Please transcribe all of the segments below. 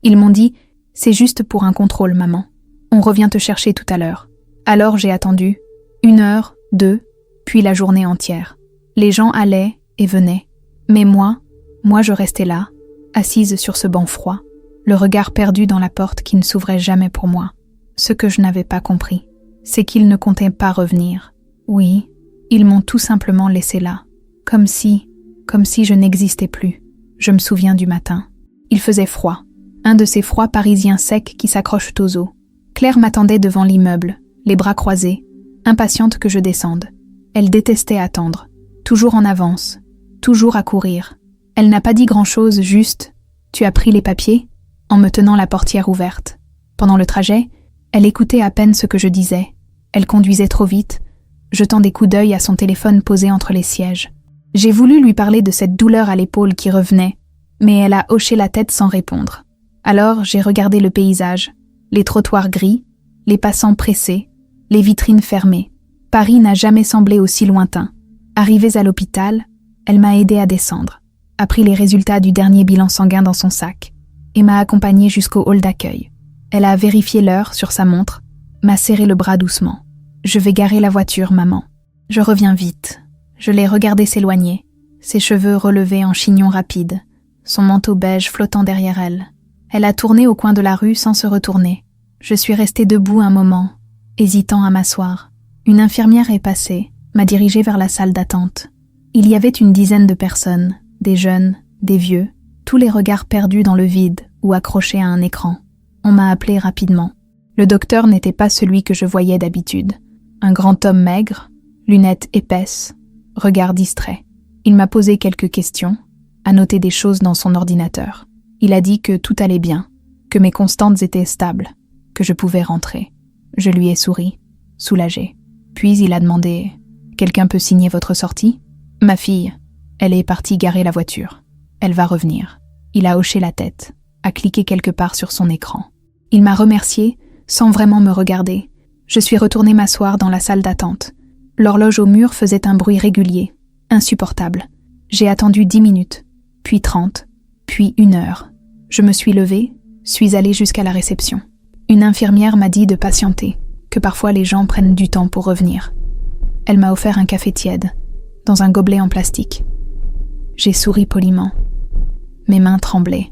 Ils m'ont dit « C'est juste pour un contrôle, maman. On revient te chercher tout à l'heure. » Alors j'ai attendu 1 heure, 2, puis la journée entière. Les gens allaient et venaient. Mais moi je restais là, assise sur ce banc froid, le regard perdu dans la porte qui ne s'ouvrait jamais pour moi. Ce que je n'avais pas compris, c'est qu'ils ne comptaient pas revenir. Oui, ils m'ont tout simplement laissé là, comme si je n'existais plus. Je me souviens du matin. Il faisait froid, un de ces froids parisiens secs qui s'accrochent aux os. Claire m'attendait devant l'immeuble, les bras croisés, impatiente que je descende. Elle détestait attendre, toujours en avance, toujours à courir. Elle n'a pas dit grand-chose, juste « Tu as pris les papiers ?» en me tenant la portière ouverte. Pendant le trajet, elle écoutait à peine ce que je disais. Elle conduisait trop vite, jetant des coups d'œil à son téléphone posé entre les sièges. J'ai voulu lui parler de cette douleur à l'épaule qui revenait, mais elle a hoché la tête sans répondre. Alors j'ai regardé le paysage, les trottoirs gris, les passants pressés, les vitrines fermées. Paris n'a jamais semblé aussi lointain. Arrivée à l'hôpital, elle m'a aidé à descendre, a pris les résultats du dernier bilan sanguin dans son sac et m'a accompagnée jusqu'au hall d'accueil. Elle a vérifié l'heure sur sa montre, m'a serré le bras doucement. « Je vais garer la voiture, maman. Je reviens vite. » Je l'ai regardée s'éloigner, ses cheveux relevés en chignon rapide, son manteau beige flottant derrière elle. Elle a tourné au coin de la rue sans se retourner. Je suis restée debout un moment, hésitant à m'asseoir. Une infirmière est passée, m'a dirigée vers la salle d'attente. Il y avait une dizaine de personnes, des jeunes, des vieux, tous les regards perdus dans le vide ou accrochés à un écran. On m'a appelé rapidement. Le docteur n'était pas celui que je voyais d'habitude. Un grand homme maigre, lunettes épaisses, regard distrait. Il m'a posé quelques questions, a noté des choses dans son ordinateur. Il a dit que tout allait bien, que mes constantes étaient stables, que je pouvais rentrer. Je lui ai souri, soulagée. Puis il a demandé « Quelqu'un peut signer votre sortie ?» Ma fille, elle est partie garer la voiture. Elle va revenir. Il a hoché la tête, a cliqué quelque part sur son écran. Il m'a remercié sans vraiment me regarder. Je suis retournée m'asseoir dans la salle d'attente. L'horloge au mur faisait un bruit régulier, insupportable. J'ai attendu 10 minutes, puis 30, puis 1 heure. Je me suis levée, suis allée jusqu'à la réception. Une infirmière m'a dit de patienter, que parfois les gens prennent du temps pour revenir. Elle m'a offert un café tiède, dans un gobelet en plastique. J'ai souri poliment. Mes mains tremblaient.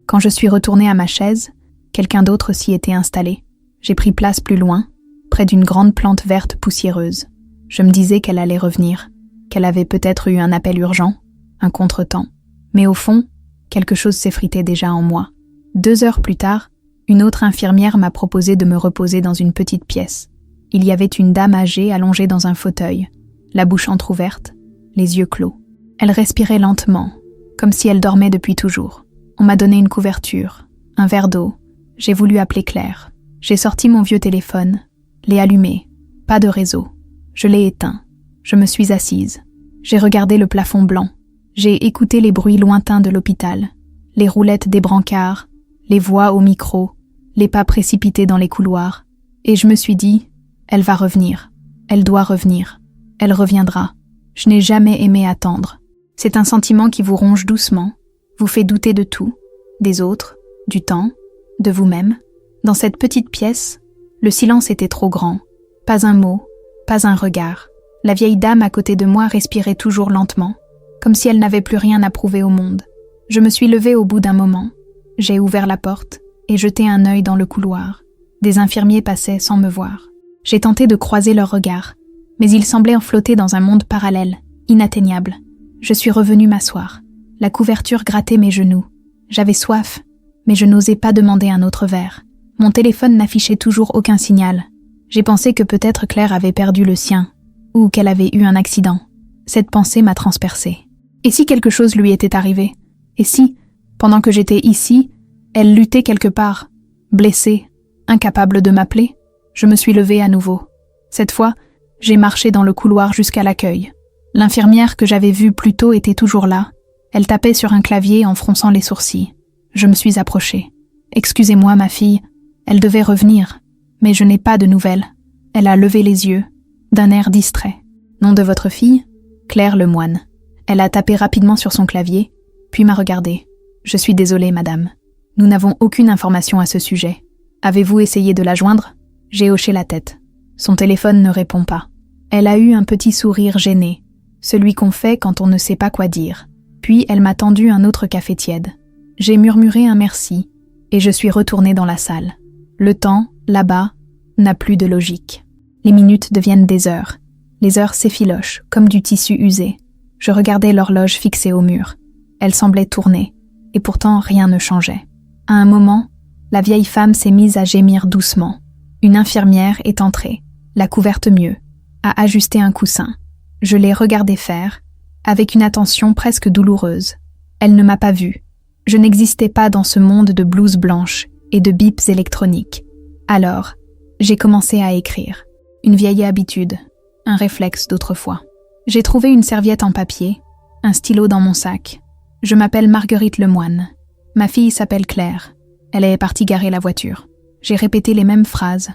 Quand je suis retournée à ma chaise, quelqu'un d'autre s'y était installé. J'ai pris place plus loin, près d'une grande plante verte poussiéreuse. Je me disais qu'elle allait revenir, qu'elle avait peut-être eu un appel urgent, un contretemps. Mais au fond, quelque chose s'effritait déjà en moi. 2 heures plus tard, une autre infirmière m'a proposé de me reposer dans une petite pièce. Il y avait une dame âgée allongée dans un fauteuil, la bouche entrouverte, les yeux clos. Elle respirait lentement, comme si elle dormait depuis toujours. On m'a donné une couverture, un verre d'eau. J'ai voulu appeler Claire. J'ai sorti mon vieux téléphone, l'ai allumé. Pas de réseau. Je l'ai éteint. Je me suis assise. J'ai regardé le plafond blanc. J'ai écouté les bruits lointains de l'hôpital, les roulettes des brancards, les voix au micro, les pas précipités dans les couloirs. Et je me suis dit, elle va revenir. Elle doit revenir. Elle reviendra. Je n'ai jamais aimé attendre. C'est un sentiment qui vous ronge doucement, vous fait douter de tout, des autres, du temps, de vous-même. Dans cette petite pièce, le silence était trop grand. Pas un mot, pas un regard. La vieille dame à côté de moi respirait toujours lentement, comme si elle n'avait plus rien à prouver au monde. Je me suis levée au bout d'un moment. J'ai ouvert la porte et jeté un œil dans le couloir. Des infirmiers passaient sans me voir. J'ai tenté de croiser leurs regards, mais ils semblaient en flotter dans un monde parallèle, inatteignable. Je suis revenue m'asseoir. La couverture grattait mes genoux. J'avais soif, mais je n'osais pas demander un autre verre. Mon téléphone n'affichait toujours aucun signal. J'ai pensé que peut-être Claire avait perdu le sien, ou qu'elle avait eu un accident. Cette pensée m'a transpercée. Et si quelque chose lui était arrivé? Et si, pendant que j'étais ici, elle luttait quelque part, blessée, incapable de m'appeler? Je me suis levée à nouveau. Cette fois, j'ai marché dans le couloir jusqu'à l'accueil. L'infirmière que j'avais vue plus tôt était toujours là. Elle tapait sur un clavier en fronçant les sourcils. Je me suis approchée. « Excusez-moi, ma fille, elle devait revenir, mais je n'ai pas de nouvelles. » Elle a levé les yeux, d'un air distrait. « Nom de votre fille ? » Claire Lemoine. Elle a tapé rapidement sur son clavier, puis m'a regardée. « Je suis désolée, madame. Nous n'avons aucune information à ce sujet. Avez-vous essayé de la joindre ? J'ai hoché la tête. Son téléphone ne répond pas. Elle a eu un petit sourire gêné, celui qu'on fait quand on ne sait pas quoi dire. Puis elle m'a tendu un autre café tiède. J'ai murmuré un merci, et je suis retournée dans la salle. Le temps, là-bas, n'a plus de logique. Les minutes deviennent des heures. Les heures s'effilochent, comme du tissu usé. Je regardais l'horloge fixée au mur. Elle semblait tourner, et pourtant rien ne changeait. À un moment, la vieille femme s'est mise à gémir doucement. Une infirmière est entrée, la couverte mieux, a ajusté un coussin. Je l'ai regardée faire, avec une attention presque douloureuse. Elle ne m'a pas vue. Je n'existais pas dans ce monde de blouses blanches et de bips électroniques. Alors, j'ai commencé à écrire. Une vieille habitude, un réflexe d'autrefois. J'ai trouvé une serviette en papier, un stylo dans mon sac. Je m'appelle Marguerite Lemoine. Ma fille s'appelle Claire. Elle est partie garer la voiture. J'ai répété les mêmes phrases,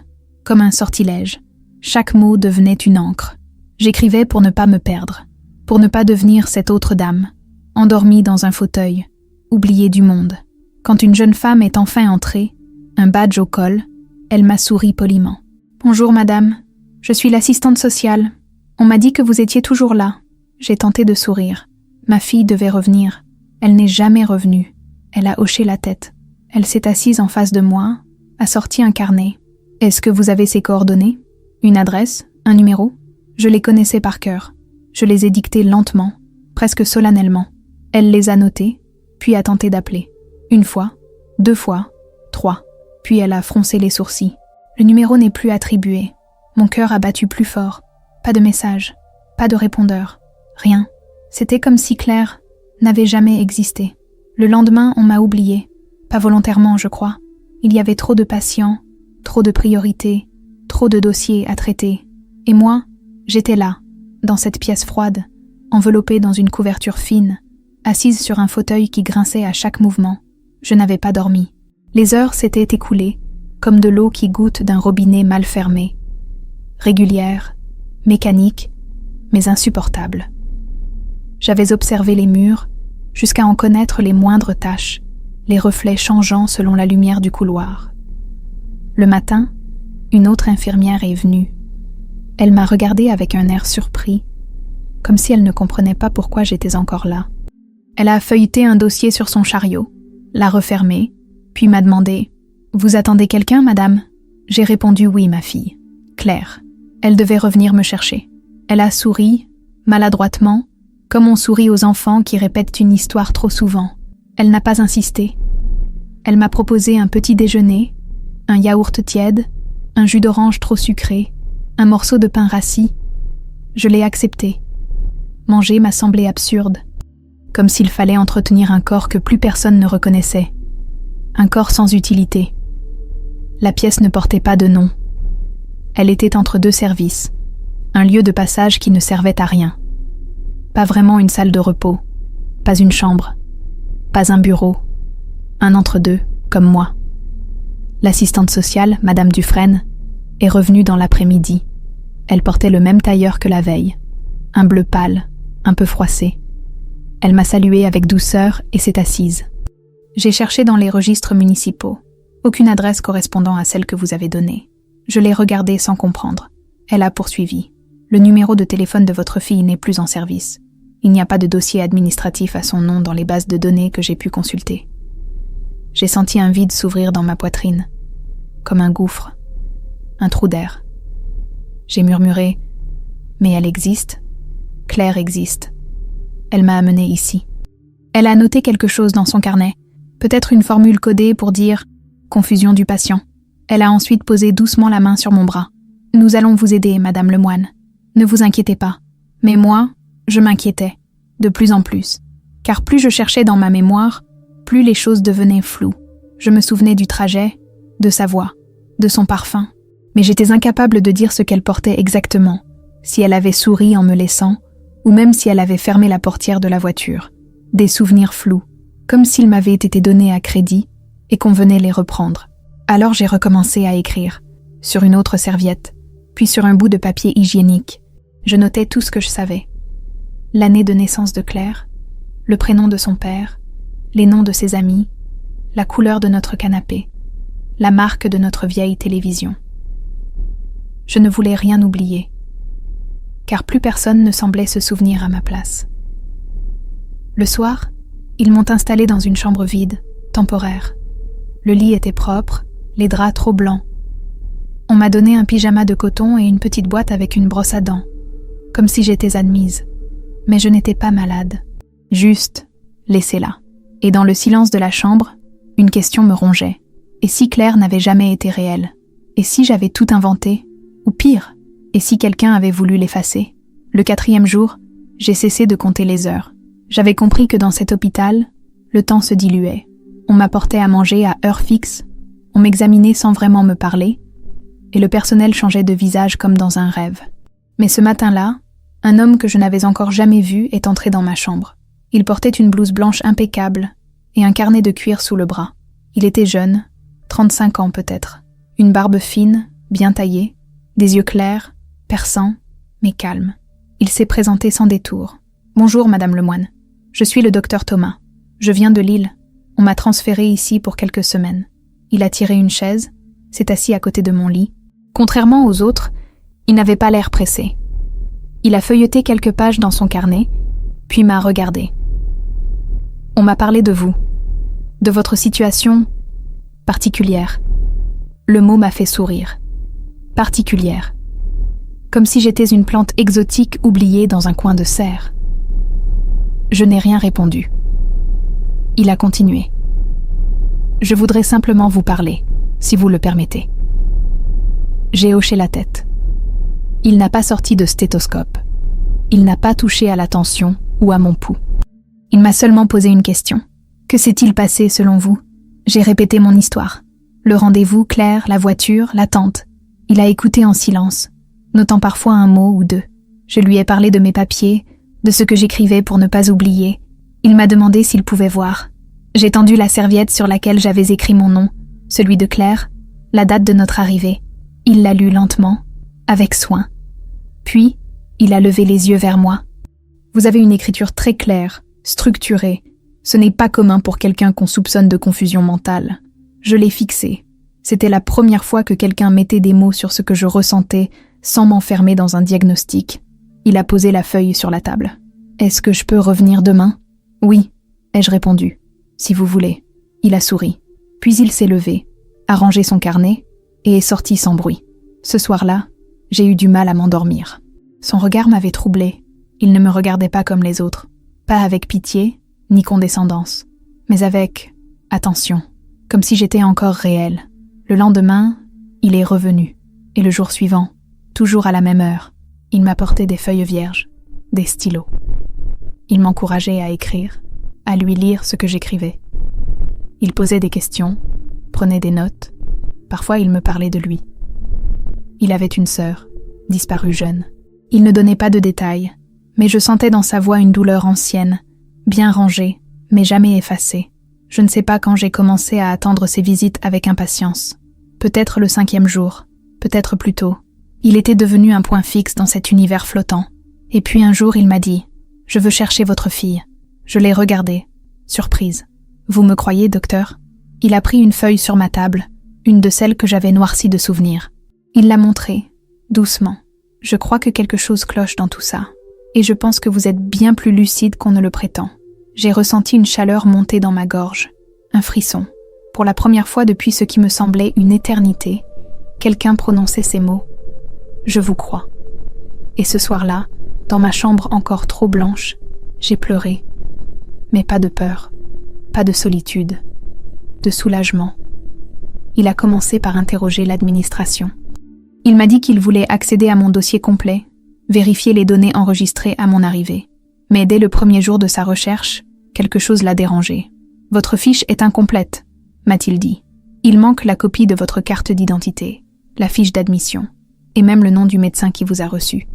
comme un sortilège. Chaque mot devenait une encre. J'écrivais pour ne pas me perdre, pour ne pas devenir cette autre dame, endormie dans un fauteuil, oubliée du monde. Quand une jeune femme est enfin entrée, un badge au col, elle m'a souri poliment. « Bonjour madame, je suis l'assistante sociale. On m'a dit que vous étiez toujours là. » J'ai tenté de sourire. Ma fille devait revenir. Elle n'est jamais revenue. Elle a hoché la tête. Elle s'est assise en face de moi, a sorti un carnet. « Est-ce que vous avez ses coordonnées ? Une adresse ? Un numéro ? » Je les connaissais par cœur. Je les ai dictées lentement, presque solennellement. Elle les a notées, puis a tenté d'appeler. Une fois, 2 fois, 3. Puis elle a froncé les sourcils. Le numéro n'est plus attribué. Mon cœur a battu plus fort. Pas de message, pas de répondeur, rien. C'était comme si Claire n'avait jamais existé. Le lendemain, on m'a oublié. Pas volontairement, je crois. Il y avait trop de patients, trop de priorités, trop de dossiers à traiter. Et moi, j'étais là, dans cette pièce froide, enveloppée dans une couverture fine, assise sur un fauteuil qui grinçait à chaque mouvement. Je n'avais pas dormi. Les heures s'étaient écoulées, comme de l'eau qui goutte d'un robinet mal fermé. Régulière, mécanique, mais insupportable. J'avais observé les murs, jusqu'à en connaître les moindres taches, les reflets changeant selon la lumière du couloir. Le matin, une autre infirmière est venue. Elle m'a regardée avec un air surpris, comme si elle ne comprenait pas pourquoi j'étais encore là. Elle a feuilleté un dossier sur son chariot, l'a refermé, puis m'a demandé « Vous attendez quelqu'un, madame ?» J'ai répondu « Oui, ma fille. Claire. » Elle devait revenir me chercher. Elle a souri, maladroitement, comme on sourit aux enfants qui répètent une histoire trop souvent. Elle n'a pas insisté. Elle m'a proposé un petit déjeuner, un yaourt tiède, un jus d'orange trop sucré, un morceau de pain rassis. Je l'ai accepté. Manger m'a semblé absurde, comme s'il fallait entretenir un corps que plus personne ne reconnaissait. Un corps sans utilité. La pièce ne portait pas de nom. Elle était entre 2 services, un lieu de passage qui ne servait à rien. Pas vraiment une salle de repos, pas une chambre, pas un bureau, un entre-deux, comme moi. L'assistante sociale, Madame Dufresne, est revenue dans l'après-midi. Elle portait le même tailleur que la veille, un bleu pâle, un peu froissé. Elle m'a saluée avec douceur et s'est assise. J'ai cherché dans les registres municipaux, aucune adresse correspondant à celle que vous avez donnée. Je l'ai regardée sans comprendre. Elle a poursuivi. Le numéro de téléphone de votre fille n'est plus en service. Il n'y a pas de dossier administratif à son nom dans les bases de données que j'ai pu consulter. J'ai senti un vide s'ouvrir dans ma poitrine, comme un gouffre, un trou d'air. J'ai murmuré « Mais elle existe. Claire existe. Elle m'a amenée ici. » Elle a noté quelque chose dans son carnet, peut-être une formule codée pour dire « Confusion du patient ». Elle a ensuite posé doucement la main sur mon bras. « Nous allons vous aider, Madame Lemoine. Ne vous inquiétez pas. » Mais moi, je m'inquiétais, de plus en plus. Car plus je cherchais dans ma mémoire, plus les choses devenaient floues. Je me souvenais du trajet, de sa voix, de son parfum. Mais j'étais incapable de dire ce qu'elle portait exactement, si elle avait souri en me laissant, ou même si elle avait fermé la portière de la voiture. Des souvenirs flous, comme s'ils m'avaient été donnés à crédit et qu'on venait les reprendre. Alors j'ai recommencé à écrire, sur une autre serviette, puis sur un bout de papier hygiénique. Je notais tout ce que je savais. L'année de naissance de Claire, le prénom de son père, les noms de ses amis, la couleur de notre canapé, la marque de notre vieille télévision. Je ne voulais rien oublier, car plus personne ne semblait se souvenir à ma place. Le soir, ils m'ont installée dans une chambre vide, temporaire. Le lit était propre, les draps trop blancs. On m'a donné un pyjama de coton et une petite boîte avec une brosse à dents, comme si j'étais admise. Mais je n'étais pas malade. Juste, laissez-la. Et dans le silence de la chambre, une question me rongeait. Et si Claire n'avait jamais été réelle? Et si j'avais tout inventé? Ou pire, et si quelqu'un avait voulu l'effacer? Le 4e jour, j'ai cessé de compter les heures. J'avais compris que dans cet hôpital, le temps se diluait. On m'apportait à manger à heure fixe, on m'examinait sans vraiment me parler, et le personnel changeait de visage comme dans un rêve. Mais ce matin-là, un homme que je n'avais encore jamais vu est entré dans ma chambre. Il portait une blouse blanche impeccable et un carnet de cuir sous le bras. Il était jeune, 35 ans peut-être, une barbe fine, bien taillée, des yeux clairs, perçants, mais calmes. Il s'est présenté sans détour. « Bonjour, Madame Lemoine. Je suis le docteur Thomas. Je viens de Lille. On m'a transféré ici pour quelques semaines. » Il a tiré une chaise, s'est assis à côté de mon lit. Contrairement aux autres, il n'avait pas l'air pressé. Il a feuilleté quelques pages dans son carnet, puis m'a regardé. « On m'a parlé de vous, de votre situation particulière. » Le mot m'a fait sourire. Particulière. Comme si j'étais une plante exotique oubliée dans un coin de serre. Je n'ai rien répondu. Il a continué. « Je voudrais simplement vous parler, si vous le permettez. » J'ai hoché la tête. Il n'a pas sorti de stéthoscope. Il n'a pas touché à la tension ou à mon pouls. Il m'a seulement posé une question. « Que s'est-il passé selon vous ?» J'ai répété mon histoire. Le rendez-vous, Claire, la voiture, l'attente. Il a écouté en silence, notant parfois un mot ou deux. Je lui ai parlé de mes papiers, de ce que j'écrivais pour ne pas oublier. Il m'a demandé s'il pouvait voir. J'ai tendu la serviette sur laquelle j'avais écrit mon nom, celui de Claire, la date de notre arrivée. Il l'a lu lentement, avec soin. Puis, il a levé les yeux vers moi. « Vous avez une écriture très claire, structurée. Ce n'est pas commun pour quelqu'un qu'on soupçonne de confusion mentale. » Je l'ai fixé. C'était la première fois que quelqu'un mettait des mots sur ce que je ressentais sans m'enfermer dans un diagnostic. Il a posé la feuille sur la table. « Est-ce que je peux revenir demain ?»« Oui, » ai-je répondu. « Si vous voulez. » Il a souri. Puis il s'est levé, a rangé son carnet et est sorti sans bruit. Ce soir-là, j'ai eu du mal à m'endormir. Son regard m'avait troublée. Il ne me regardait pas comme les autres. Pas avec pitié, ni condescendance, mais avec attention, comme si j'étais encore réelle. Le lendemain, il est revenu. Et le jour suivant, toujours à la même heure, il m'apportait des feuilles vierges, des stylos. Il m'encourageait à écrire, à lui lire ce que j'écrivais. Il posait des questions, prenait des notes. Parfois, il me parlait de lui. Il avait une sœur, disparue jeune. Il ne donnait pas de détails, mais je sentais dans sa voix une douleur ancienne, bien rangée, mais jamais effacée. Je ne sais pas quand j'ai commencé à attendre ses visites avec impatience. Peut-être le 5e jour, peut-être plus tôt. Il était devenu un point fixe dans cet univers flottant. Et puis un jour, il m'a dit « Je veux chercher votre fille ». Je l'ai regardé, surprise. « Vous me croyez, docteur ?» Il a pris une feuille sur ma table, une de celles que j'avais noircies de souvenirs. Il l'a montrée, doucement. « Je crois que quelque chose cloche dans tout ça. Et je pense que vous êtes bien plus lucide qu'on ne le prétend. » J'ai ressenti une chaleur monter dans ma gorge, un frisson. Pour la première fois depuis ce qui me semblait une éternité, quelqu'un prononçait ces mots. « Je vous crois. » Et ce soir-là, dans ma chambre encore trop blanche, j'ai pleuré. Mais pas de peur, pas de solitude, de soulagement. Il a commencé par interroger l'administration. Il m'a dit qu'il voulait accéder à mon dossier complet, vérifier les données enregistrées à mon arrivée. Mais dès le premier jour de sa recherche, quelque chose l'a dérangé. « Votre fiche est incomplète », m'a-t-il dit. « Il manque la copie de votre carte d'identité, la fiche d'admission, et même le nom du médecin qui vous a reçu.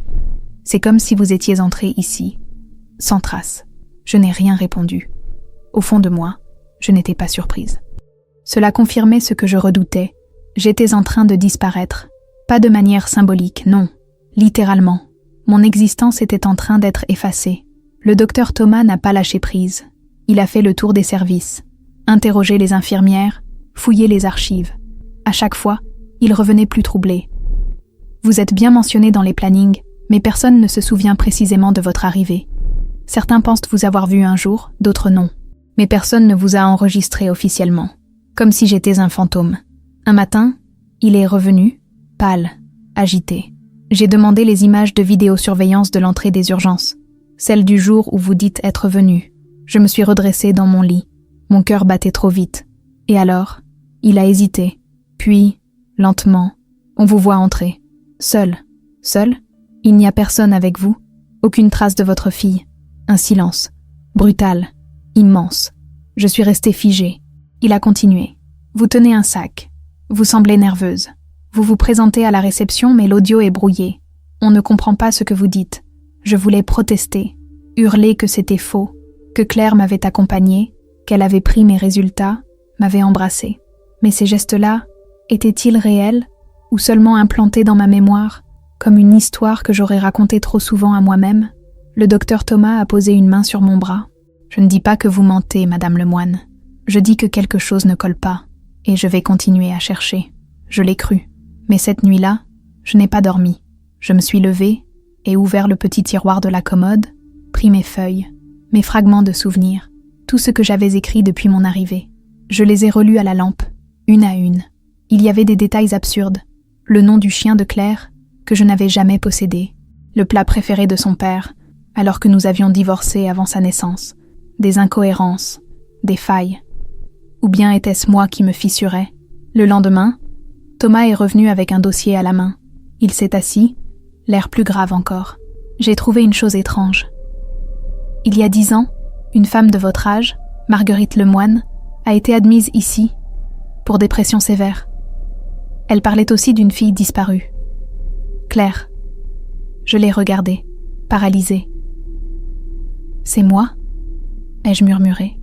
C'est comme si vous étiez entré ici, sans trace. » Je n'ai rien répondu. Au fond de moi, je n'étais pas surprise. Cela confirmait ce que je redoutais. J'étais en train de disparaître. Pas de manière symbolique, non. Littéralement. Mon existence était en train d'être effacée. Le docteur Thomas n'a pas lâché prise. Il a fait le tour des services. interroger les infirmières, fouiller les archives. À chaque fois, il revenait plus troublé. Vous êtes bien mentionné dans les plannings, mais personne ne se souvient précisément de votre arrivée. Certains pensent vous avoir vu un jour, d'autres non. Mais personne ne vous a enregistré officiellement, comme si j'étais un fantôme. Un matin, il est revenu, pâle, agité. J'ai demandé les images de vidéosurveillance de l'entrée des urgences, celles du jour où vous dites être venu. Je me suis redressée dans mon lit. Mon cœur battait trop vite. Et alors, il a hésité. Puis, lentement, on vous voit entrer. Seul. Seul? Il n'y a personne avec vous. Aucune trace de votre fille. Un silence. Brutal. Immense. Je suis restée figée. Il a continué. Vous tenez un sac. Vous semblez nerveuse. Vous vous présentez à la réception, mais l'audio est brouillé. On ne comprend pas ce que vous dites. Je voulais protester, hurler que c'était faux, que Claire m'avait accompagnée, qu'elle avait pris mes résultats, m'avait embrassée. Mais ces gestes-là, étaient-ils réels ou seulement implantés dans ma mémoire, comme une histoire que j'aurais racontée trop souvent à moi-même? Le docteur Thomas a posé une main sur mon bras. Je ne dis pas que vous mentez, Madame Lemoine. Je dis que quelque chose ne colle pas, et je vais continuer à chercher. Je l'ai cru. Mais cette nuit-là, je n'ai pas dormi. Je me suis levée et ouvert le petit tiroir de la commode, pris mes feuilles, mes fragments de souvenirs, tout ce que j'avais écrit depuis mon arrivée. Je les ai relus à la lampe, une à une. Il y avait des détails absurdes. Le nom du chien de Claire, que je n'avais jamais possédé. Le plat préféré de son père, alors que nous avions divorcé avant sa naissance. Des incohérences, des failles. Ou bien était-ce moi qui me fissurais? Le lendemain, Thomas est revenu avec un dossier à la main. Il s'est assis, l'air plus grave encore. J'ai trouvé une chose étrange. Il y a 10 ans, une femme de votre âge, Marguerite Lemoine, a été admise ici, pour dépression sévère. Elle parlait aussi d'une fille disparue. Claire. Je l'ai regardée, paralysée. « C'est moi ?» ai-je murmuré.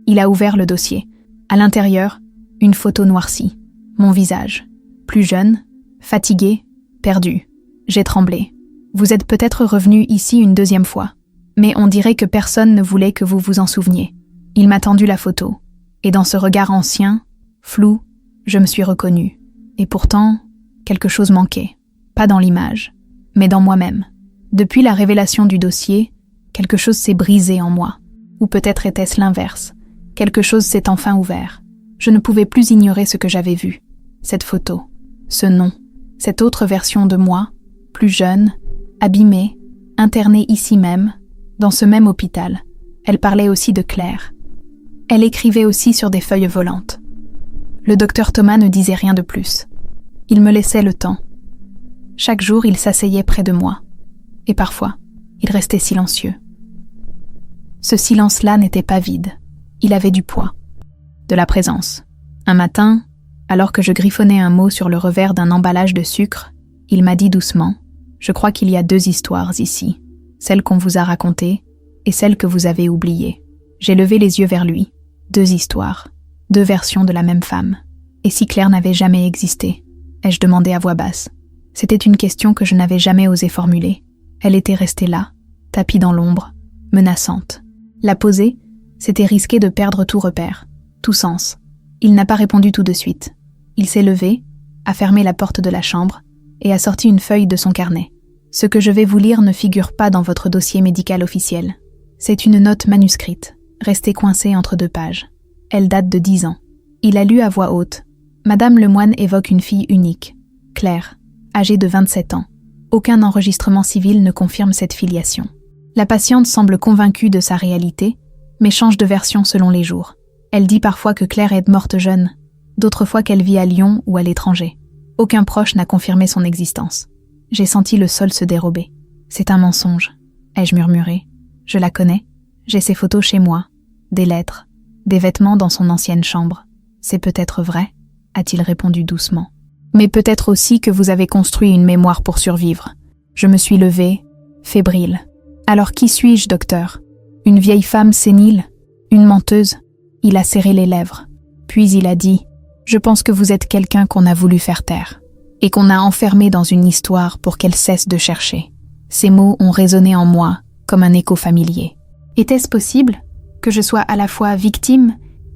Il a ouvert le dossier. À l'intérieur, une photo noircie. Mon visage. Plus jeune, fatigué, perdu. J'ai tremblé. Vous êtes peut-être revenu ici une deuxième fois, mais on dirait que personne ne voulait que vous vous en souveniez. Il m'a tendu la photo, et dans ce regard ancien, flou, je me suis reconnue. Et pourtant, quelque chose manquait. Pas dans l'image, mais dans moi-même. Depuis la révélation du dossier, quelque chose s'est brisé en moi. Ou peut-être était-ce l'inverse. Quelque chose s'est enfin ouvert. Je ne pouvais plus ignorer ce que j'avais vu. Cette photo, ce nom, cette autre version de moi, plus jeune, abîmée, internée ici même, dans ce même hôpital. Elle parlait aussi de Claire. Elle écrivait aussi sur des feuilles volantes. Le docteur Thomas ne disait rien de plus. Il me laissait le temps. Chaque jour, il s'asseyait près de moi. Et parfois, il restait silencieux. Ce silence-là n'était pas vide. Il avait du poids. De la présence. Un matin, alors que je griffonnais un mot sur le revers d'un emballage de sucre, il m'a dit doucement « Je crois qu'il y a 2 histoires ici, celle qu'on vous a racontée et celle que vous avez oubliée. » J'ai levé les yeux vers lui. 2 histoires, 2 versions de la même femme. Et si Claire n'avait jamais existé? Ai-je demandé à voix basse. C'était une question que je n'avais jamais osé formuler. Elle était restée là, tapie dans l'ombre, menaçante. La poser, c'était risquer de perdre tout repère, tout sens. Il n'a pas répondu tout de suite. Il s'est levé, a fermé la porte de la chambre et a sorti une feuille de son carnet. Ce que je vais vous lire ne figure pas dans votre dossier médical officiel. C'est une note manuscrite, restée coincée entre 2 pages. Elle date de 10 ans. Il a lu à voix haute. Madame Lemoine évoque une fille unique, Claire, âgée de 27 ans. Aucun enregistrement civil ne confirme cette filiation. La patiente semble convaincue de sa réalité, mais change de version selon les jours. Elle dit parfois que Claire est morte jeune, d'autres fois qu'elle vit à Lyon ou à l'étranger. Aucun proche n'a confirmé son existence. J'ai senti le sol se dérober. C'est un mensonge, ai-je murmuré. Je la connais. J'ai ses photos chez moi, des lettres, des vêtements dans son ancienne chambre. C'est peut-être vrai, a-t-il répondu doucement. Mais peut-être aussi que vous avez construit une mémoire pour survivre. Je me suis levée, fébrile. Alors qui suis-je, docteur? Une vieille femme sénile? Une menteuse? Il a serré les lèvres. Puis il a dit « Je pense que vous êtes quelqu'un qu'on a voulu faire taire et qu'on a enfermé dans une histoire pour qu'elle cesse de chercher. » Ces mots ont résonné en moi comme un écho familier. Était-ce possible que je sois à la fois victime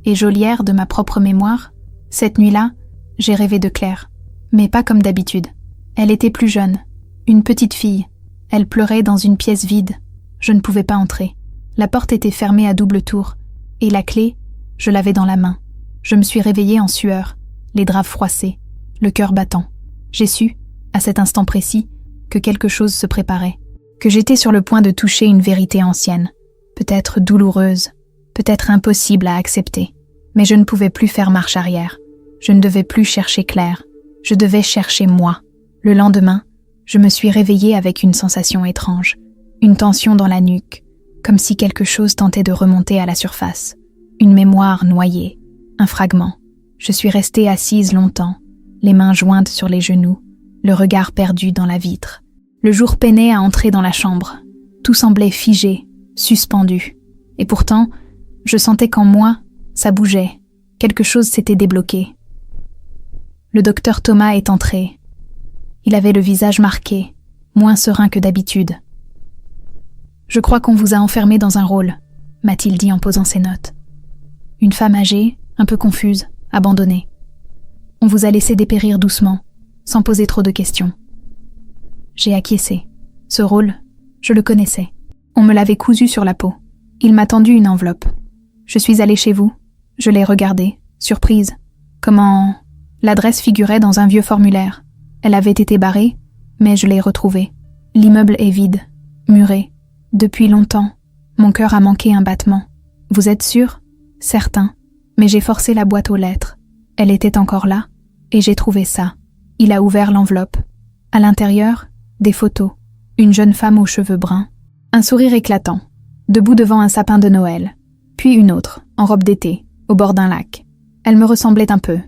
Et geôlière de ma propre mémoire, cette nuit-là, j'ai rêvé de Claire. Mais pas comme d'habitude. Elle était plus jeune, une petite fille. Elle pleurait dans une pièce vide. Je ne pouvais pas entrer. La porte était fermée à double tour, et la clé, je l'avais dans la main. Je me suis réveillée en sueur, les draps froissés, le cœur battant. J'ai su, à cet instant précis, que quelque chose se préparait, que j'étais sur le point de toucher une vérité ancienne, peut-être douloureuse, peut-être impossible à accepter. Mais je ne pouvais plus faire marche arrière. Je ne devais plus chercher Claire. Je devais chercher moi. Le lendemain, je me suis réveillée avec une sensation étrange, une tension dans la nuque, comme si quelque chose tentait de remonter à la surface. Une mémoire noyée, un fragment. Je suis restée assise longtemps, les mains jointes sur les genoux, le regard perdu dans la vitre. Le jour peinait à entrer dans la chambre. Tout semblait figé, suspendu. Et pourtant, je sentais qu'en moi, ça bougeait. Quelque chose s'était débloqué. Le docteur Thomas est entré. Il avait le visage marqué, moins serein que d'habitude. « Je crois qu'on vous a enfermé dans un rôle », m'a-t-il dit en posant ses notes. Une femme âgée, un peu confuse, abandonnée. On vous a laissé dépérir doucement, sans poser trop de questions. J'ai acquiescé. Ce rôle, je le connaissais. On me l'avait cousu sur la peau. Il m'a tendu une enveloppe. Je suis allée chez vous. Je l'ai regardée, surprise. Comment... L'adresse figurait dans un vieux formulaire. Elle avait été barrée, mais je l'ai retrouvée. L'immeuble est vide, muré. Depuis longtemps, mon cœur a manqué un battement. Vous êtes sûr ? Certain. Mais j'ai forcé la boîte aux lettres. Elle était encore là, et j'ai trouvé ça. Il a ouvert l'enveloppe. À l'intérieur, des photos. Une jeune femme aux cheveux bruns. Un sourire éclatant, debout devant un sapin de Noël. Puis une autre, en robe d'été, au bord d'un lac. Elle me ressemblait un peu.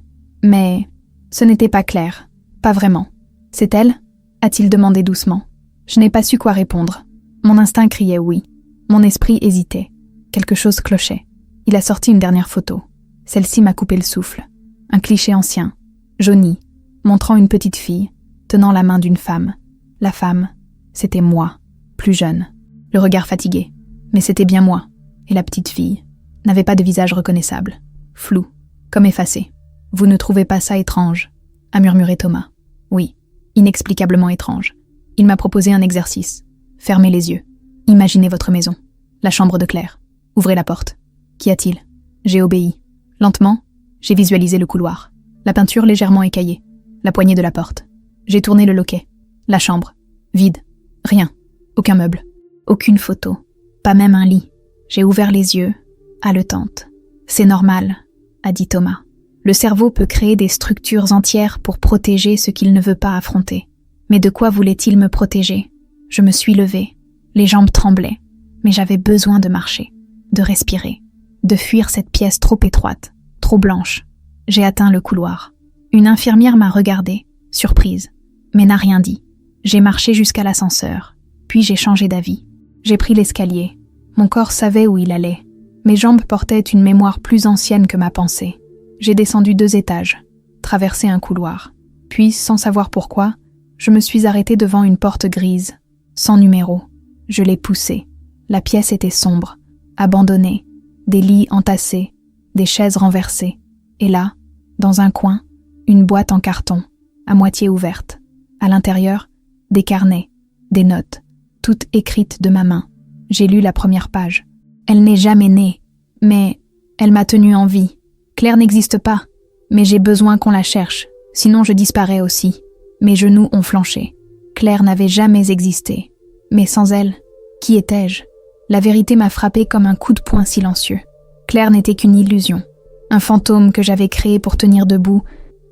Mais ce n'était pas Claire. Pas vraiment. C'est elle ? A-t-il demandé doucement. Je n'ai pas su quoi répondre. Mon instinct criait oui. Mon esprit hésitait. Quelque chose clochait. Il a sorti une dernière photo. Celle-ci m'a coupé le souffle. Un cliché ancien, jauni, montrant une petite fille, tenant la main d'une femme. La femme, c'était moi, plus jeune. Le regard fatigué. Mais c'était bien moi. Et la petite fille n'avait pas de visage reconnaissable. Flou, comme effacé. « Vous ne trouvez pas ça étrange ?» a murmuré Thomas. « Oui, inexplicablement étrange. Il m'a proposé un exercice. Fermez les yeux. Imaginez votre maison. La chambre de Claire. Ouvrez la porte. Qu'y a-t-il ? J'ai obéi. Lentement, j'ai visualisé le couloir. La peinture légèrement écaillée. La poignée de la porte. J'ai tourné le loquet. La chambre. Vide. Rien. Aucun meuble. Aucune photo. Pas même un lit. J'ai ouvert les yeux, haletante. « C'est normal », a dit Thomas. Le cerveau peut créer des structures entières pour protéger ce qu'il ne veut pas affronter. Mais de quoi voulait-il me protéger ? Je me suis levée. Les jambes tremblaient. Mais j'avais besoin de marcher, de respirer, de fuir cette pièce trop étroite, trop blanche. J'ai atteint le couloir. Une infirmière m'a regardée, surprise, mais n'a rien dit. J'ai marché jusqu'à l'ascenseur, puis j'ai changé d'avis. J'ai pris l'escalier. Mon corps savait où il allait. Mes jambes portaient une mémoire plus ancienne que ma pensée. J'ai descendu 2 étages, traversé un couloir. Puis, sans savoir pourquoi, je me suis arrêtée devant une porte grise, sans numéro. Je l'ai poussée. La pièce était sombre, abandonnée, des lits entassés, des chaises renversées. Et là, dans un coin, une boîte en carton, à moitié ouverte. À l'intérieur, des carnets, des notes, toutes écrites de ma main. J'ai lu la première page. Elle n'est jamais née, mais elle m'a tenue en vie. Claire n'existe pas, mais j'ai besoin qu'on la cherche, sinon je disparais aussi. Mes genoux ont flanché. Claire n'avait jamais existé. Mais sans elle, qui étais-je ? La vérité m'a frappé comme un coup de poing silencieux. Claire n'était qu'une illusion, un fantôme que j'avais créé pour tenir debout,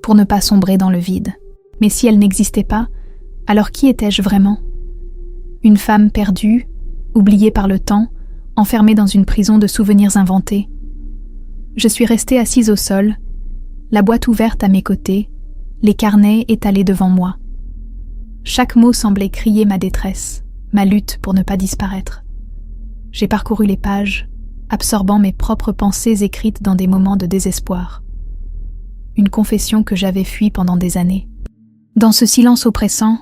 pour ne pas sombrer dans le vide. Mais si elle n'existait pas, alors qui étais-je vraiment ? Une femme perdue, oubliée par le temps, enfermée dans une prison de souvenirs inventés. Je suis restée assise au sol, la boîte ouverte à mes côtés, les carnets étalés devant moi. Chaque mot semblait crier ma détresse, ma lutte pour ne pas disparaître. J'ai parcouru les pages, absorbant mes propres pensées écrites dans des moments de désespoir. Une confession que j'avais fuie pendant des années. Dans ce silence oppressant,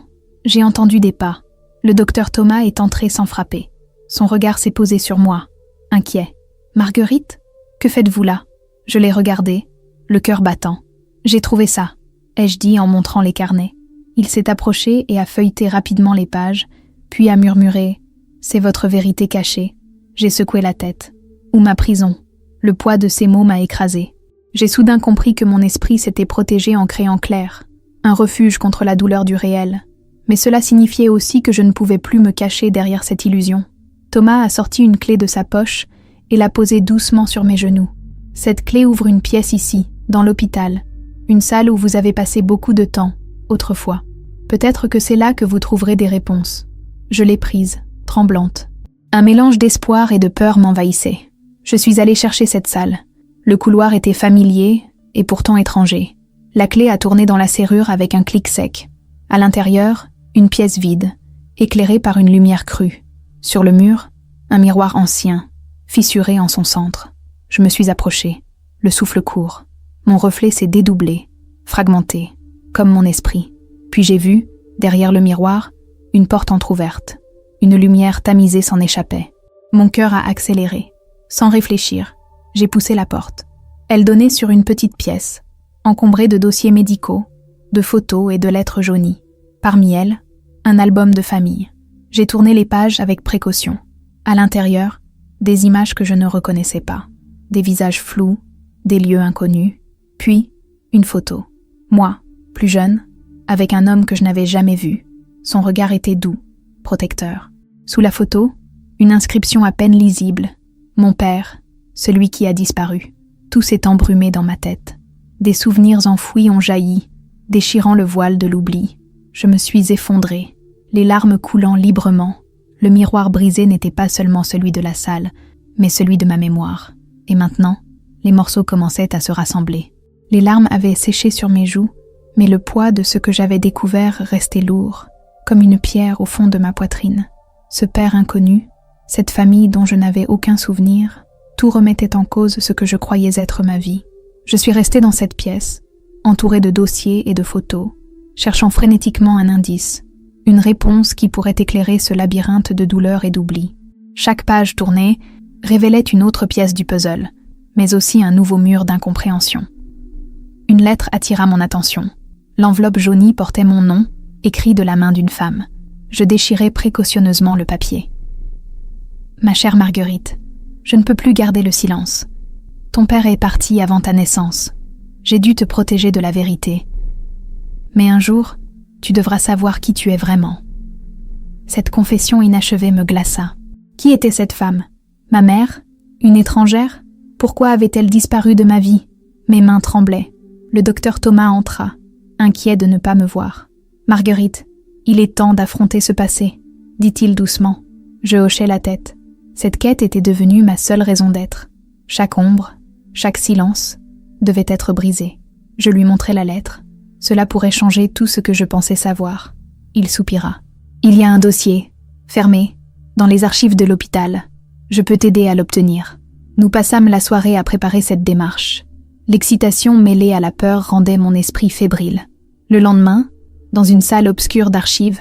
j'ai entendu des pas. Le docteur Thomas est entré sans frapper. Son regard s'est posé sur moi, inquiet. « Marguerite, que faites-vous là ?» Je l'ai regardé, le cœur battant. « J'ai trouvé ça », ai-je dit en montrant les carnets. Il s'est approché et a feuilleté rapidement les pages, puis a murmuré « C'est votre vérité cachée ». J'ai secoué la tête. Ou ma prison. Le poids de ces mots m'a écrasé. J'ai soudain compris que mon esprit s'était protégé en créant clair, un refuge contre la douleur du réel. Mais cela signifiait aussi que je ne pouvais plus me cacher derrière cette illusion. Thomas a sorti une clé de sa poche et l'a posée doucement sur mes genoux. Cette clé ouvre une pièce ici, dans l'hôpital, une salle où vous avez passé beaucoup de temps, autrefois. Peut-être que c'est là que vous trouverez des réponses. Je l'ai prise, tremblante. Un mélange d'espoir et de peur m'envahissait. Je suis allée chercher cette salle. Le couloir était familier et pourtant étranger. La clé a tourné dans la serrure avec un clic sec. À l'intérieur, une pièce vide, éclairée par une lumière crue. Sur le mur, un miroir ancien, fissuré en son centre. Je me suis approchée, le souffle court. Mon reflet s'est dédoublé, fragmenté, comme mon esprit. Puis j'ai vu, derrière le miroir, une porte entr'ouverte. Une lumière tamisée s'en échappait. Mon cœur a accéléré. Sans réfléchir, j'ai poussé la porte. Elle donnait sur une petite pièce, encombrée de dossiers médicaux, de photos et de lettres jaunies. Parmi elles, un album de famille. J'ai tourné les pages avec précaution. À l'intérieur, des images que je ne reconnaissais pas. Des visages flous, des lieux inconnus, puis une photo. Moi, plus jeune, avec un homme que je n'avais jamais vu. Son regard était doux, protecteur. Sous la photo, une inscription à peine lisible. Mon père, celui qui a disparu. Tout s'est embrumé dans ma tête. Des souvenirs enfouis ont jailli, déchirant le voile de l'oubli. Je me suis effondrée, les larmes coulant librement. Le miroir brisé n'était pas seulement celui de la salle, mais celui de ma mémoire. Et maintenant, les morceaux commençaient à se rassembler. Les larmes avaient séché sur mes joues, mais le poids de ce que j'avais découvert restait lourd, comme une pierre au fond de ma poitrine. Ce père inconnu, cette famille dont je n'avais aucun souvenir, tout remettait en cause ce que je croyais être ma vie. Je suis restée dans cette pièce, entourée de dossiers et de photos, cherchant frénétiquement un indice, une réponse qui pourrait éclairer ce labyrinthe de douleur et d'oubli. Chaque page tournée révélait une autre pièce du puzzle, mais aussi un nouveau mur d'incompréhension. Une lettre attira mon attention. L'enveloppe jaunie portait mon nom, écrit de la main d'une femme. Je déchirai précautionneusement le papier. Ma chère Marguerite, je ne peux plus garder le silence. Ton père est parti avant ta naissance. J'ai dû te protéger de la vérité. Mais un jour, tu devras savoir qui tu es vraiment. Cette confession inachevée me glaça. Qui était cette femme? Ma mère? Une étrangère? Pourquoi avait-elle disparu de ma vie? Mes mains tremblaient. Le docteur Thomas entra, inquiet de ne pas me voir. « Marguerite, il est temps d'affronter ce passé, » dit-il doucement. Je hochai la tête. Cette quête était devenue ma seule raison d'être. Chaque ombre, chaque silence, devait être brisé. Je lui montrai la lettre. Cela pourrait changer tout ce que je pensais savoir. Il soupira. « Il y a un dossier, fermé, dans les archives de l'hôpital. Je peux t'aider à l'obtenir. » Nous passâmes la soirée à préparer cette démarche. L'excitation mêlée à la peur rendait mon esprit fébrile. Le lendemain, dans une salle obscure d'archives,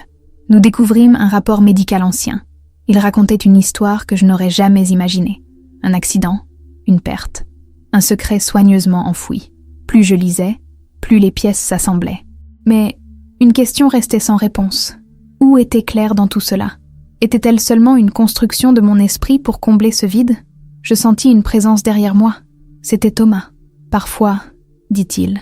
nous découvrîmes un rapport médical ancien. Il racontait une histoire que je n'aurais jamais imaginée. Un accident, une perte, un secret soigneusement enfoui. Plus je lisais, plus les pièces s'assemblaient. Mais une question restait sans réponse. Où était Claire dans tout cela? Était-elle seulement une construction de mon esprit pour combler ce vide? Je sentis une présence derrière moi. C'était Thomas. Parfois, dit-il,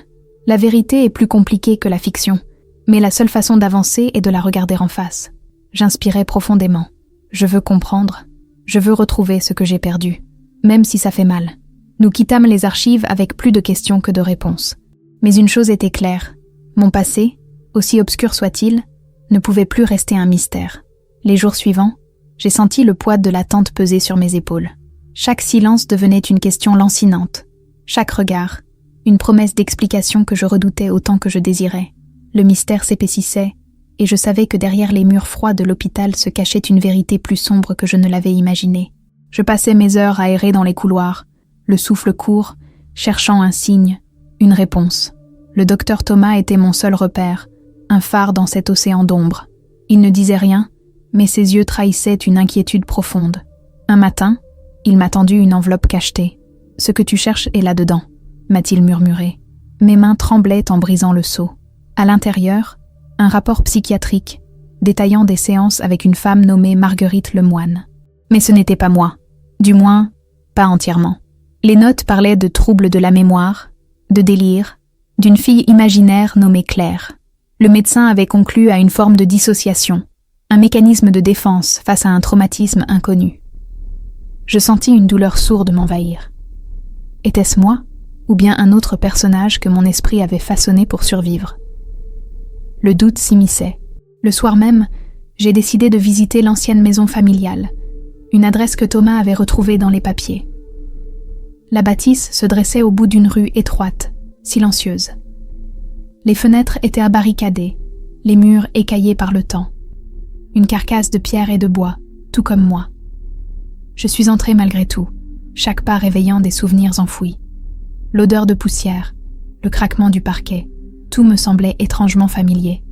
la vérité est plus compliquée que la fiction, mais la seule façon d'avancer est de la regarder en face. J'inspirais profondément. Je veux comprendre. Je veux retrouver ce que j'ai perdu, même si ça fait mal. Nous quittâmes les archives avec plus de questions que de réponses. Mais une chose était claire. Mon passé, aussi obscur soit-il, ne pouvait plus rester un mystère. Les jours suivants, j'ai senti le poids de l'attente peser sur mes épaules. Chaque silence devenait une question lancinante. Chaque regard, une promesse d'explication que je redoutais autant que je désirais. Le mystère s'épaississait, et je savais que derrière les murs froids de l'hôpital se cachait une vérité plus sombre que je ne l'avais imaginée. Je passais mes heures à errer dans les couloirs, le souffle court, cherchant un signe, une réponse. Le docteur Thomas était mon seul repère, un phare dans cet océan d'ombre. Il ne disait rien, mais ses yeux trahissaient une inquiétude profonde. Un matin, il m'a tendu une enveloppe cachetée. « Ce que tu cherches est là-dedans », m'a-t-il murmuré. Mes mains tremblaient en brisant le seau. À l'intérieur, un rapport psychiatrique, détaillant des séances avec une femme nommée Marguerite Lemoine. Mais ce n'était pas moi. Du moins, pas entièrement. Les notes parlaient de troubles de la mémoire, de délire, d'une fille imaginaire nommée Claire. Le médecin avait conclu à une forme de dissociation, un mécanisme de défense face à un traumatisme inconnu. Je sentis une douleur sourde m'envahir. Était-ce moi, ou bien un autre personnage que mon esprit avait façonné pour survivre? Le doute s'immisçait. Le soir même, j'ai décidé de visiter l'ancienne maison familiale, une adresse que Thomas avait retrouvée dans les papiers. La bâtisse se dressait au bout d'une rue étroite, silencieuse. Les fenêtres étaient barricadées, les murs écaillés par le temps. Une carcasse de pierre et de bois, tout comme moi. Je suis entrée malgré tout, chaque pas réveillant des souvenirs enfouis. L'odeur de poussière, le craquement du parquet, tout me semblait étrangement familier.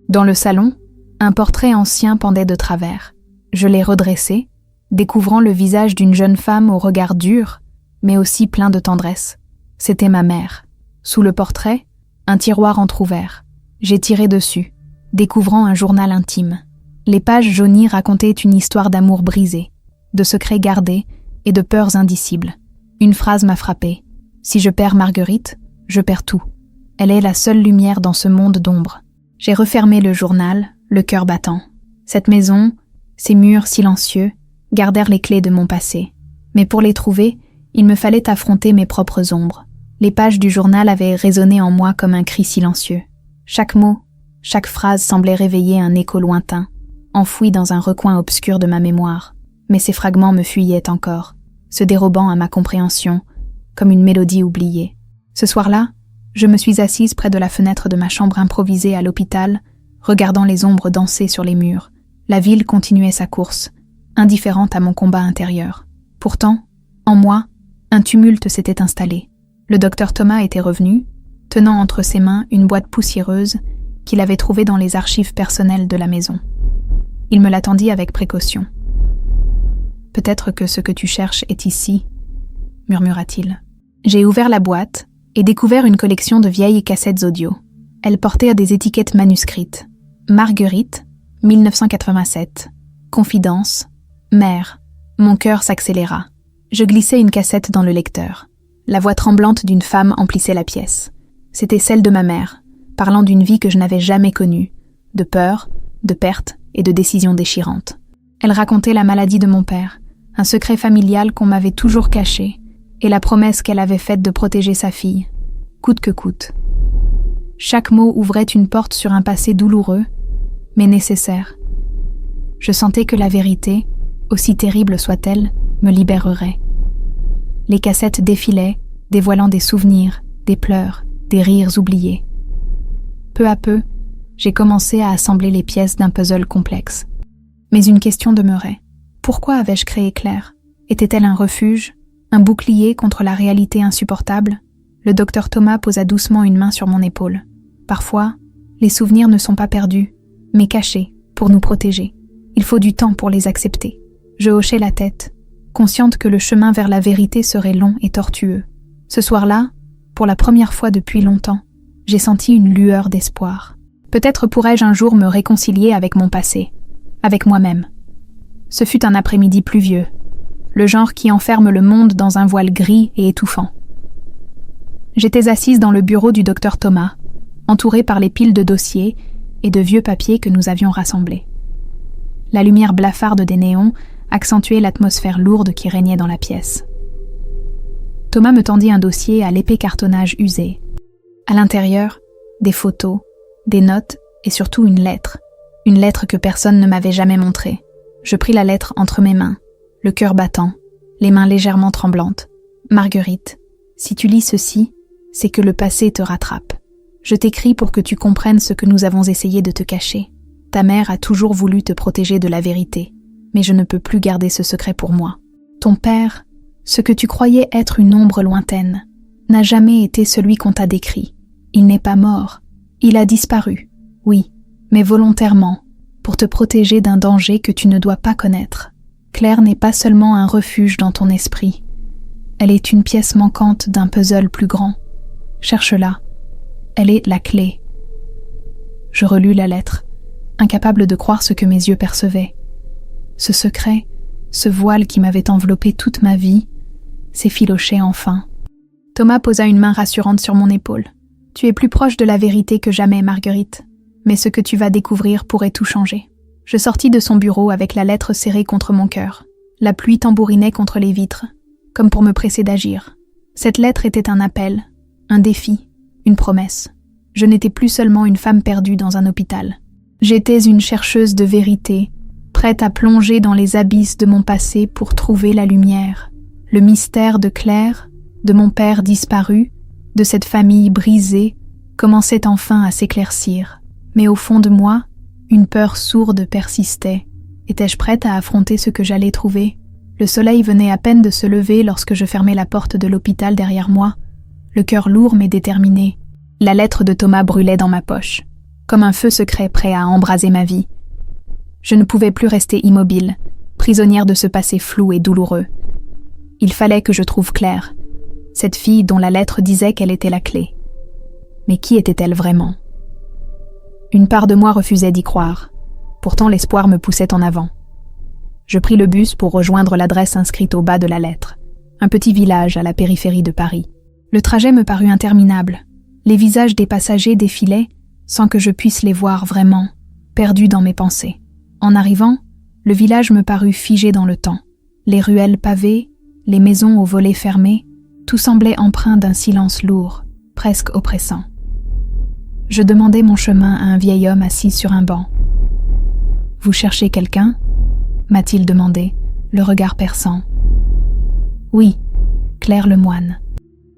Dans le salon, un portrait ancien pendait de travers. Je l'ai redressé, découvrant le visage d'une jeune femme au regard dur, mais aussi plein de tendresse. C'était ma mère. Sous le portrait, un tiroir entrouvert. J'ai tiré dessus, découvrant un journal intime. Les pages jaunies racontaient une histoire d'amour brisé, de secrets gardés et de peurs indicibles. Une phrase m'a frappée. Si je perds Marguerite, je perds tout. Elle est la seule lumière dans ce monde d'ombre. J'ai refermé le journal, le cœur battant. Cette maison, ces murs silencieux, gardèrent les clés de mon passé. Mais pour les trouver, il me fallait affronter mes propres ombres. Les pages du journal avaient résonné en moi comme un cri silencieux. Chaque mot, chaque phrase semblait réveiller un écho lointain, enfoui dans un recoin obscur de ma mémoire. Mais ces fragments me fuyaient encore, se dérobant à ma compréhension, comme une mélodie oubliée. Ce soir-là, je me suis assise près de la fenêtre de ma chambre improvisée à l'hôpital, regardant les ombres danser sur les murs. La ville continuait sa course, indifférente à mon combat intérieur. Pourtant, en moi, un tumulte s'était installé. Le docteur Thomas était revenu, tenant entre ses mains une boîte poussiéreuse qu'il avait trouvée dans les archives personnelles de la maison. Il me l'attendit avec précaution. « Peut-être que ce que tu cherches est ici, » murmura-t-il. J'ai ouvert la boîte et découvert une collection de vieilles cassettes audio. Elles portaient des étiquettes manuscrites. Marguerite, 1987. Confidence. Mère. Mon cœur s'accéléra. Je glissai une cassette dans le lecteur. La voix tremblante d'une femme emplissait la pièce. C'était celle de ma mère, parlant d'une vie que je n'avais jamais connue, de peur, de perte et de décisions déchirantes. Elle racontait la maladie de mon père, un secret familial qu'on m'avait toujours caché, et la promesse qu'elle avait faite de protéger sa fille, coûte que coûte. Chaque mot ouvrait une porte sur un passé douloureux, mais nécessaire. Je sentais que la vérité, aussi terrible soit-elle, me libérerait. Les cassettes défilaient, dévoilant des souvenirs, des pleurs, des rires oubliés. Peu à peu, j'ai commencé à assembler les pièces d'un puzzle complexe. Mais une question demeurait. Pourquoi avais-je créé Claire? Était-elle un refuge, un bouclier contre la réalité insupportable? Le docteur Thomas posa doucement une main sur mon épaule. Parfois, les souvenirs ne sont pas perdus, mais cachés, pour nous protéger. Il faut du temps pour les accepter. Je hochai la tête, consciente que le chemin vers la vérité serait long et tortueux. Ce soir-là, pour la première fois depuis longtemps, j'ai senti une lueur d'espoir. Peut-être pourrais-je un jour me réconcilier avec mon passé, avec moi-même. Ce fut un après-midi pluvieux, le genre qui enferme le monde dans un voile gris et étouffant. J'étais assise dans le bureau du docteur Thomas, entourée par les piles de dossiers et de vieux papiers que nous avions rassemblés. La lumière blafarde des néons accentuait l'atmosphère lourde qui régnait dans la pièce. Thomas me tendit un dossier à l'épais cartonnage usé. À l'intérieur, des photos, des notes et surtout une lettre que personne ne m'avait jamais montrée. Je pris la lettre entre mes mains, le cœur battant, les mains légèrement tremblantes. « Marguerite, si tu lis ceci, c'est que le passé te rattrape. Je t'écris pour que tu comprennes ce que nous avons essayé de te cacher. Ta mère a toujours voulu te protéger de la vérité, mais je ne peux plus garder ce secret pour moi. Ton père, ce que tu croyais être une ombre lointaine, n'a jamais été celui qu'on t'a décrit. Il n'est pas mort, il a disparu, oui, mais volontairement, pour te protéger d'un danger que tu ne dois pas connaître. Claire n'est pas seulement un refuge dans ton esprit, elle est une pièce manquante d'un puzzle plus grand. Cherche-la. Elle est la clé. Je relus la lettre, incapable de croire ce que mes yeux percevaient. Ce secret, ce voile qui m'avait enveloppé toute ma vie, s'effilochait enfin. Thomas posa une main rassurante sur mon épaule. « Tu es plus proche de la vérité que jamais, Marguerite. Mais ce que tu vas découvrir pourrait tout changer. » Je sortis de son bureau avec la lettre serrée contre mon cœur. La pluie tambourinait contre les vitres, comme pour me presser d'agir. Cette lettre était un appel, un défi, une promesse. Je n'étais plus seulement une femme perdue dans un hôpital. J'étais une chercheuse de vérité, prête à plonger dans les abysses de mon passé pour trouver la lumière. Le mystère de Claire, de mon père disparu, de cette famille brisée, commençait enfin à s'éclaircir. Mais au fond de moi, une peur sourde persistait. Étais-je prête à affronter ce que j'allais trouver? Le soleil venait à peine de se lever lorsque je fermai la porte de l'hôpital derrière moi, le cœur lourd mais déterminé. La lettre de Thomas brûlait dans ma poche, comme un feu secret prêt à embraser ma vie. Je ne pouvais plus rester immobile, prisonnière de ce passé flou et douloureux. Il fallait que je trouve Claire, cette fille dont la lettre disait qu'elle était la clé. Mais qui était-elle vraiment? Une part de moi refusait d'y croire. Pourtant l'espoir me poussait en avant. Je pris le bus pour rejoindre l'adresse inscrite au bas de la lettre, un petit village à la périphérie de Paris. Le trajet me parut interminable. Les visages des passagers défilaient sans que je puisse les voir vraiment, perdus dans mes pensées. En arrivant, le village me parut figé dans le temps. Les ruelles pavées, les maisons aux volets fermés, tout semblait empreint d'un silence lourd, presque oppressant. Je demandai mon chemin à un vieil homme assis sur un banc. « Vous cherchez quelqu'un » m'a-t-il demandé, le regard perçant. « Oui, Claire Lemoine. »«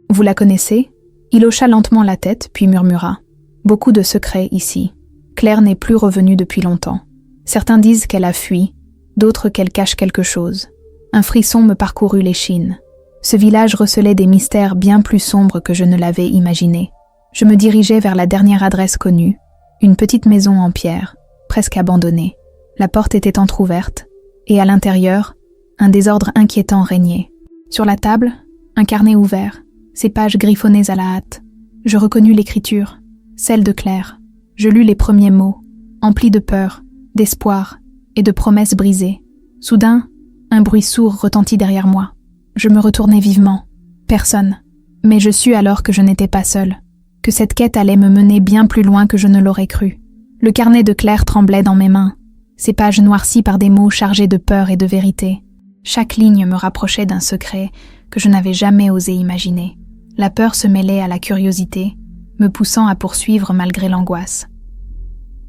Vous la connaissez » Il hocha lentement la tête, puis murmura. « Beaucoup de secrets ici. Claire n'est plus revenue depuis longtemps. Certains disent qu'elle a fui, d'autres qu'elle cache quelque chose. » Un frisson me parcourut l'échine. Ce village recelait des mystères bien plus sombres que je ne l'avais imaginé. Je me dirigeais vers la dernière adresse connue, une petite maison en pierre, presque abandonnée. La porte était entr'ouverte, et à l'intérieur, un désordre inquiétant régnait. Sur la table, un carnet ouvert, ses pages griffonnées à la hâte. Je reconnus l'écriture, celle de Claire. Je lus les premiers mots, emplis de peur, d'espoir et de promesses brisées. Soudain, un bruit sourd retentit derrière moi. Je me retournai vivement. Personne. Mais je sus alors que je n'étais pas seule, que cette quête allait me mener bien plus loin que je ne l'aurais cru. Le carnet de Claire tremblait dans mes mains, ses pages noircies par des mots chargés de peur et de vérité. Chaque ligne me rapprochait d'un secret que je n'avais jamais osé imaginer. La peur se mêlait à la curiosité, me poussant à poursuivre malgré l'angoisse.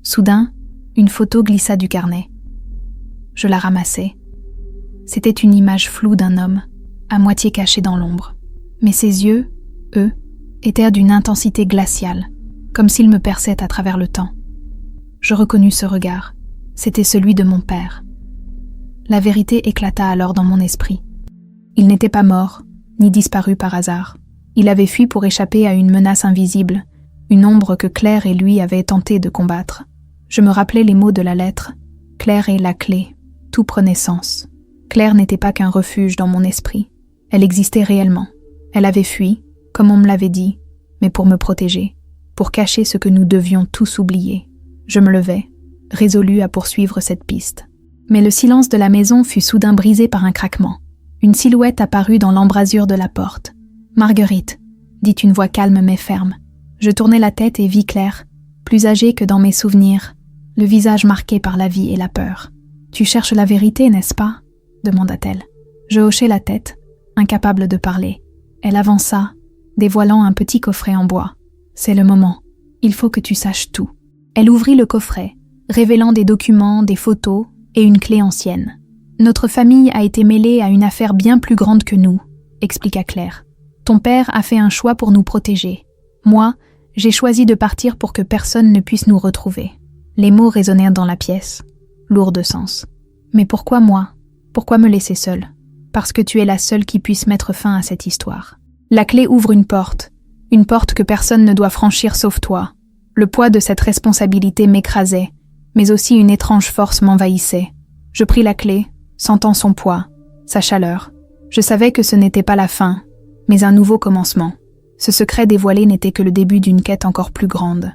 Soudain, une photo glissa du carnet. Je la ramassai. C'était une image floue d'un homme, à moitié caché dans l'ombre. Mais ses yeux, eux, étaient d'une intensité glaciale, comme s'ils me perçaient à travers le temps. Je reconnus ce regard. C'était celui de mon père. La vérité éclata alors dans mon esprit. Il n'était pas mort, ni disparu par hasard. Il avait fui pour échapper à une menace invisible, une ombre que Claire et lui avaient tenté de combattre. Je me rappelais les mots de la lettre. Claire est la clé. Tout prenait sens. Claire n'était pas qu'un refuge dans mon esprit. Elle existait réellement. Elle avait fui, comme on me l'avait dit, mais pour me protéger, pour cacher ce que nous devions tous oublier. Je me levai, résolue à poursuivre cette piste. Mais le silence de la maison fut soudain brisé par un craquement. Une silhouette apparut dans l'embrasure de la porte. « Marguerite », dit une voix calme mais ferme. Je tournai la tête et vis Claire, plus âgée que dans mes souvenirs, le visage marqué par la vie et la peur. « Tu cherches la vérité, n'est-ce pas ?» demanda-t-elle. Je hochai la tête, incapable de parler. Elle avança, dévoilant un petit coffret en bois. « C'est le moment. Il faut que tu saches tout. » Elle ouvrit le coffret, révélant des documents, des photos et une clé ancienne. « Notre famille a été mêlée à une affaire bien plus grande que nous, » expliqua Claire. « Ton père a fait un choix pour nous protéger. Moi, j'ai choisi de partir pour que personne ne puisse nous retrouver. » Les mots résonnèrent dans la pièce, lourds de sens. « Mais pourquoi moi ? Pourquoi me laisser seule ? Parce que tu es la seule qui puisse mettre fin à cette histoire. La clé ouvre une porte que personne ne doit franchir sauf toi. Le poids de cette responsabilité m'écrasait, mais aussi une étrange force m'envahissait. Je pris la clé, sentant son poids, sa chaleur. Je savais que ce n'était pas la fin, mais un nouveau commencement. Ce secret dévoilé n'était que le début d'une quête encore plus grande.